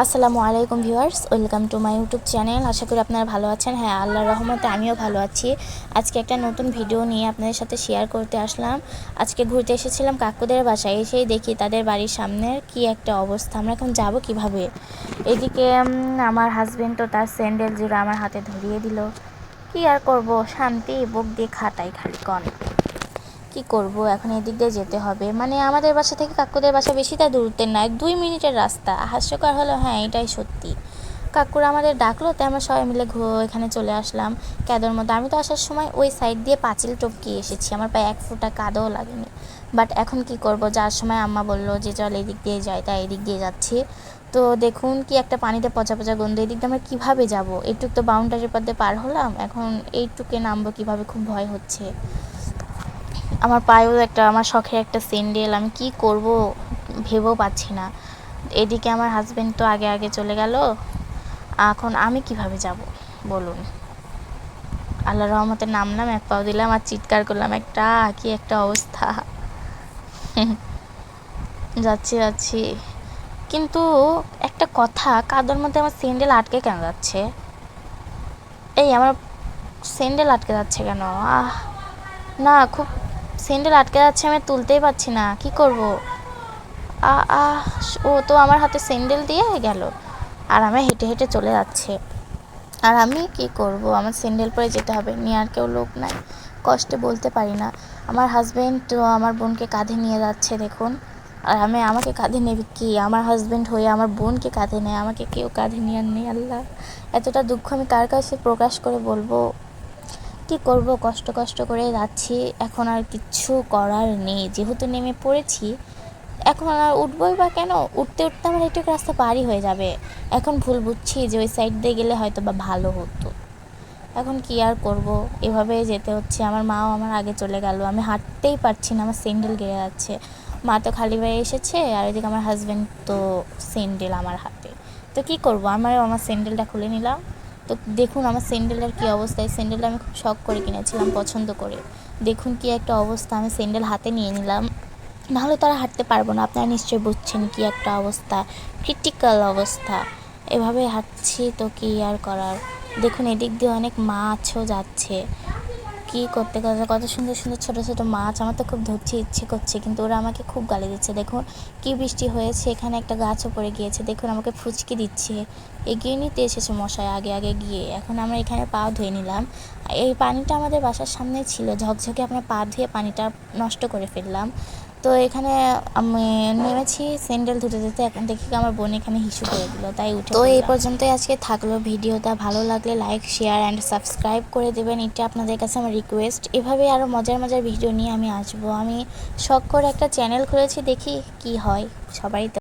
আসসালামু আলাইকুম viewers, welcome to my YouTube channel. আশা করি আপনারা ভালো আছেন। হ্যাঁ, আল্লাহর রহমতে আমিও ভালো আছি। আজকে একটা নতুন ভিডিও নিয়ে আপনাদের সাথে শেয়ার করতে আসলাম। আজকে ঘুরতে এসেছিলাম কাকুদের বাসায়, এসেই দেখি তাদের বাড়ির সামনের কি একটা অবস্থা। আমরা এখন যাব কিভাবে? এদিকে আমার হাজবেন্ড তো তার স্যান্ডেল জুড়ে আমার হাতে ধরিয়ে দিল। কি আর করব, শান্তি বুক দিয়ে খাটাই খালি কন। কি করব, এখন এদিক দিয়ে যেতে হবে। মানে আমাদের বাসা থেকে কাকুদের বাসা বেশি তার দূরত্বের নয়, 2 মিনিটের রাস্তা। হাস্যকর হলো, হ্যাঁ এটাই সত্যি। কাকুরা আমাদের ডাকলো, তাই আমরা সবাই মিলে এখানে চলে আসলাম কাদোর মধ্যে। আমি তো আসার সময় ওই সাইড দিয়ে পাঁচিল টপকিয়ে এসেছি, আমার পায়ে 1 ফোঁটা কাদও লাগেনি। বাট এখন কি করব, যাওয়ার সময় আম্মা বললো যে চল এদিক দিয়ে যাই, তাই এদিক দিয়ে যাচ্ছি। তো দেখুন কি একটা পানিতে পচা পচা গন্ধ। এদিক দিয়ে আমরা কীভাবে যাবো? এইটুক তো বাউন্ডারির পথে পার হলাম, এখন এইটুকে নামবো কীভাবে, খুব ভয় হচ্ছে। আমার পায়েও আমার শখের একটা স্যান্ডেল, আমি কি করব ভেবেও পাচ্ছি না। এদিকে আমার হাজবেন্ড তো আগে আগে চলে গেল, এখন আমি কিভাবে যাব বলুন। আল্লাহর রহমতে নামলাম, 1 পাও দিলাম আর চিৎকার করলাম কি একটা অবস্থা। যাচ্ছি কিন্তু একটা কথা, কাদর মধ্যে আমার স্যান্ডেল আটকে কেন যাচ্ছে? আমার স্যান্ডেল আটকে যাচ্ছে কেন? না, খুব স্যান্ডেল আটকে যাচ্ছে, আমি তুলতেই পারছি না, কি করব? ও তো আমার হাতে স্যান্ডেল দিয়ে গেল, আর আমি হেঁটে হেঁটে চলে যাচ্ছে। আর আমি কি করব? আমার স্যান্ডেল পরে যেতে হবে, নিয়ে আর কেউ লোক নাই, কষ্টে বলতে পারি না। আমার হাজবেন্ড তো আমার বোনকে কাঁধে নিয়ে যাচ্ছে দেখুন, আর আমাকে কাঁধে নেবে কি? আমার হাজবেন্ড হয়ে আমার বোনকে কাঁধে নেয়, আমাকে কেউ কাঁধে নিয়ে আর নেই। আল্লাহ, এতটা দুঃখ আমি কার কাছে প্রকাশ করে বলবো? কি করব, কষ্ট করে যাচ্ছি। এখন আর কিচ্ছু করার নেই, যেহেতু নেমে পড়েছি, এখন আর উঠবই বা কেন? উঠতে আমার একটু রাস্তা পারই হয়ে যাবে। এখন ভুল বুঝছি যে ওই সাইড দিয়ে গেলে হয়তো বা ভালো হতো। এখন কি আর করব, এভাবেই যেতে হচ্ছে। আমার মাও আমার আগে চলে গেল, আমি হাঁটতেই পারছি না, আমার স্যান্ডেল গেড়ে যাচ্ছে। মা তো খালি পায়ে এসেছে, আর এদিকে আমার হাজব্যান্ড তো স্যান্ডেল আমার হাতে। তো কি করব, আমার স্যান্ডেলটা খুলে নিলাম। তো দেখুন আমার স্যান্ডেলের কী অবস্থা। এই স্যান্ডেলটা আমি খুব শখ করে কিনেছিলাম, পছন্দ করে। দেখুন কি একটা অবস্থা, আমি স্যান্ডেল হাতে নিয়ে নিলাম, নাহলে তারা হাঁটতে পারবো না। আপনারা নিশ্চয়ই বুঝছেন কি একটা অবস্থা, ক্রিটিক্যাল অবস্থা। এভাবে হাঁটছি, তো কি আর করার। দেখুন এদিক দিয়ে অনেক মাছও যাচ্ছে। কি করতে কত সুন্দর সুন্দর ছোটো ছোটো মাছ, আমার তো খুব ধরতে ইচ্ছে করছে, কিন্তু ওরা আমাকে খুব গালি দিচ্ছে। দেখুন কি বৃষ্টি হয়েছে, এখানে একটা গাছও পড়ে গিয়েছে, দেখুন আমাকে ফুচকি দিচ্ছে। এগিয়ে নিতে এসেছে মশাই আগে আগে গিয়ে। এখন আমরা এখানে পা ধুয়ে নিলাম। এই পানিটা আমাদের বাসার সামনে ছিল, ঝকঝকে আমরা পা ধুয়ে পানিটা নষ্ট করে ফেললাম। তো এখানে আমি নেমেছি স্যান্ডেল ধুতে ধুতে, এখন দেখি আমার বোন এখানে হিসু করে দিল, তাই উঠে। তো এই পর্যন্তই আজকে থাকলো ভিডিওটা। ভালো লাগলে লাইক, শেয়ার অ্যান্ড সাবস্ক্রাইব করে দেবেন, এটা আপনাদের কাছে আমার রিকোয়েস্ট। এভাবে আরও মজার মজার ভিডিও নিয়ে আমি আসবো। আমি শখ করে একটা চ্যানেল খুলেছি, দেখি কি হয়। সবাই